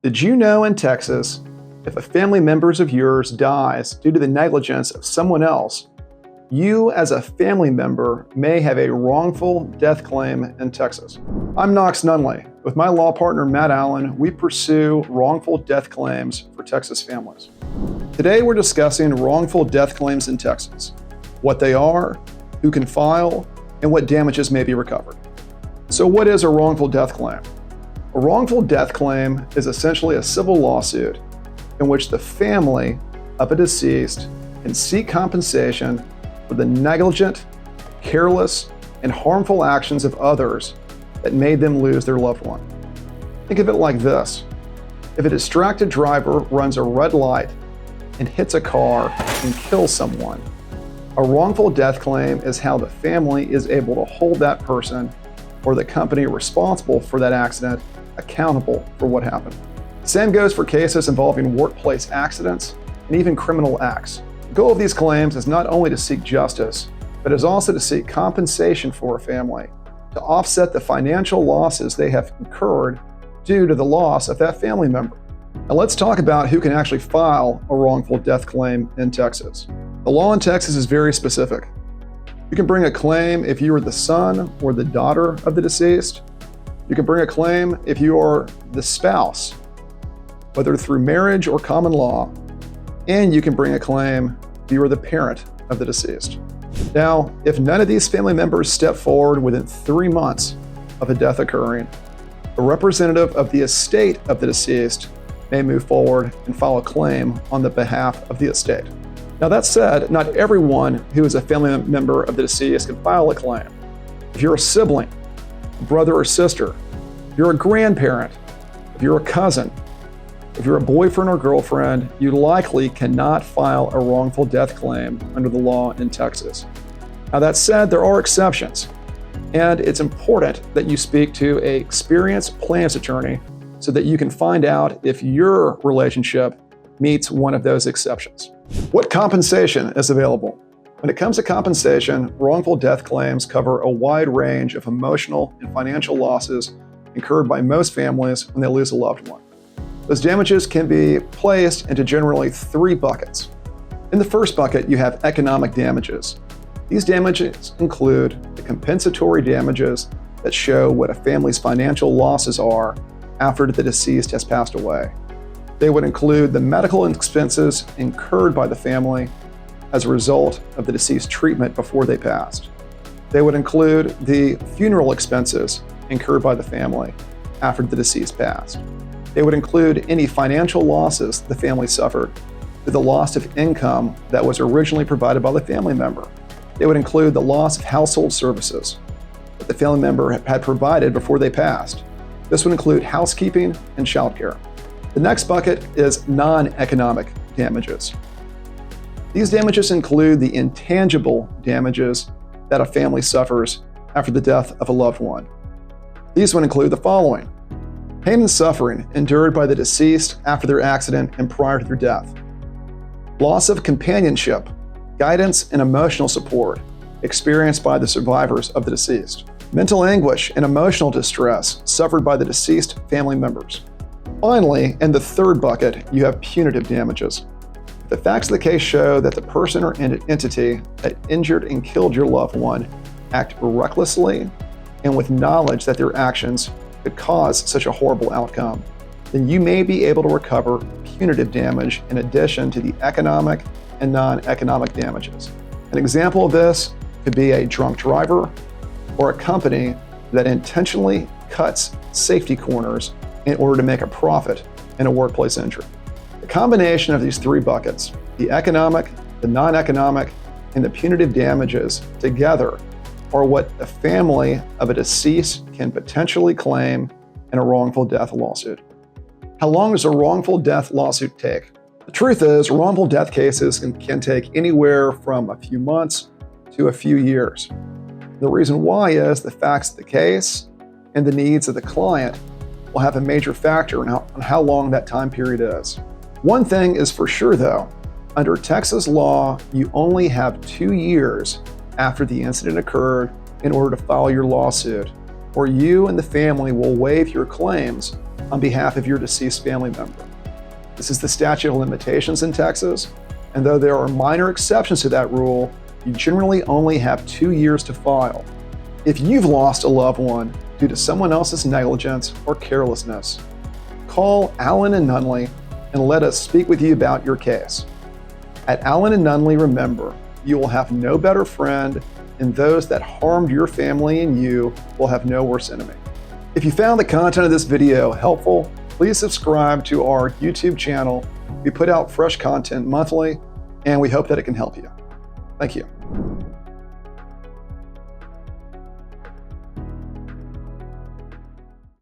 Did you know in Texas, if a family member of yours dies due to the negligence of someone else, you as a family member may have a wrongful death claim in Texas? I'm Knox Nunnally. With my law partner, Matt Allen, we pursue wrongful death claims for Texas families. Today, we're discussing wrongful death claims in Texas, what they are, who can file, and what damages may be recovered. So what is a wrongful death claim? A wrongful death claim is essentially a civil lawsuit in which the family of a deceased can seek compensation for the negligent, careless, and harmful actions of others that made them lose their loved one. Think of it like this. If a distracted driver runs a red light and hits a car and kills someone, a wrongful death claim is how the family is able to hold that person or the company responsible for that accident accountable for what happened. Same goes for cases involving workplace accidents and even criminal acts. The goal of these claims is not only to seek justice, but is also to seek compensation for a family to offset the financial losses they have incurred due to the loss of that family member. Now let's talk about who can actually file a wrongful death claim in Texas. The law in Texas is very specific. You can bring a claim if you are the son or the daughter of the deceased. You can bring a claim if you are the spouse, whether through marriage or common law, and you can bring a claim if you are the parent of the deceased. Now, if none of these family members step forward within 3 months of a death occurring, a representative of the estate of the deceased may move forward and file a claim on the behalf of the estate. Now that said, not everyone who is a family member of the deceased can file a claim. If you're a sibling, a brother or sister, if you're a grandparent, if you're a cousin, if you're a boyfriend or girlfriend, you likely cannot file a wrongful death claim under the law in Texas. Now that said, there are exceptions, and it's important that you speak to an experienced plaintiff's attorney so that you can find out if your relationship meets one of those exceptions. What compensation is available? When it comes to compensation, wrongful death claims cover a wide range of emotional and financial losses incurred by most families when they lose a loved one. Those damages can be placed into generally 3 buckets. In the first bucket, you have economic damages. These damages include the compensatory damages that show what a family's financial losses are after the deceased has passed away. They would include the medical expenses incurred by the family as a result of the deceased's treatment before they passed. They would include the funeral expenses incurred by the family after the deceased passed. They would include any financial losses the family suffered through the loss of income that was originally provided by the family member. They would include the loss of household services that the family member had provided before they passed. This would include housekeeping and childcare. The next bucket is non-economic damages. These damages include the intangible damages that a family suffers after the death of a loved one. These would include the following: pain and suffering endured by the deceased after their accident and prior to their death, loss of companionship, guidance, and emotional support experienced by the survivors of the deceased, mental anguish and emotional distress suffered by the deceased family members. Finally, in the third bucket, you have punitive damages. The facts of the case show that the person or entity that injured and killed your loved one acted recklessly and with knowledge that their actions could cause such a horrible outcome, then you may be able to recover punitive damage in addition to the economic and non-economic damages. An example of this could be a drunk driver or a company that intentionally cuts safety corners in order to make a profit in a workplace injury. The combination of these 3 buckets, the economic, the non-economic, and the punitive damages together are what the family of a deceased can potentially claim in a wrongful death lawsuit. How long does a wrongful death lawsuit take? The truth is, wrongful death cases can take anywhere from a few months to a few years. The reason why is the facts of the case and the needs of the client will have a major factor on how long that time period is. One thing is for sure though, under Texas law, you only have 2 years after the incident occurred in order to file your lawsuit, or you and the family will waive your claims on behalf of your deceased family member. This is the statute of limitations in Texas, and though there are minor exceptions to that rule, you generally only have 2 years to file. If you've lost a loved one due to someone else's negligence or carelessness, call Allen and Nunnally and let us speak with you about your case. At Allen and Nunnally, remember, you will have no better friend, and those that harmed your family and you will have no worse enemy. If you found the content of this video helpful, please subscribe to our YouTube channel. We put out fresh content monthly, and we hope that it can help you. Thank you.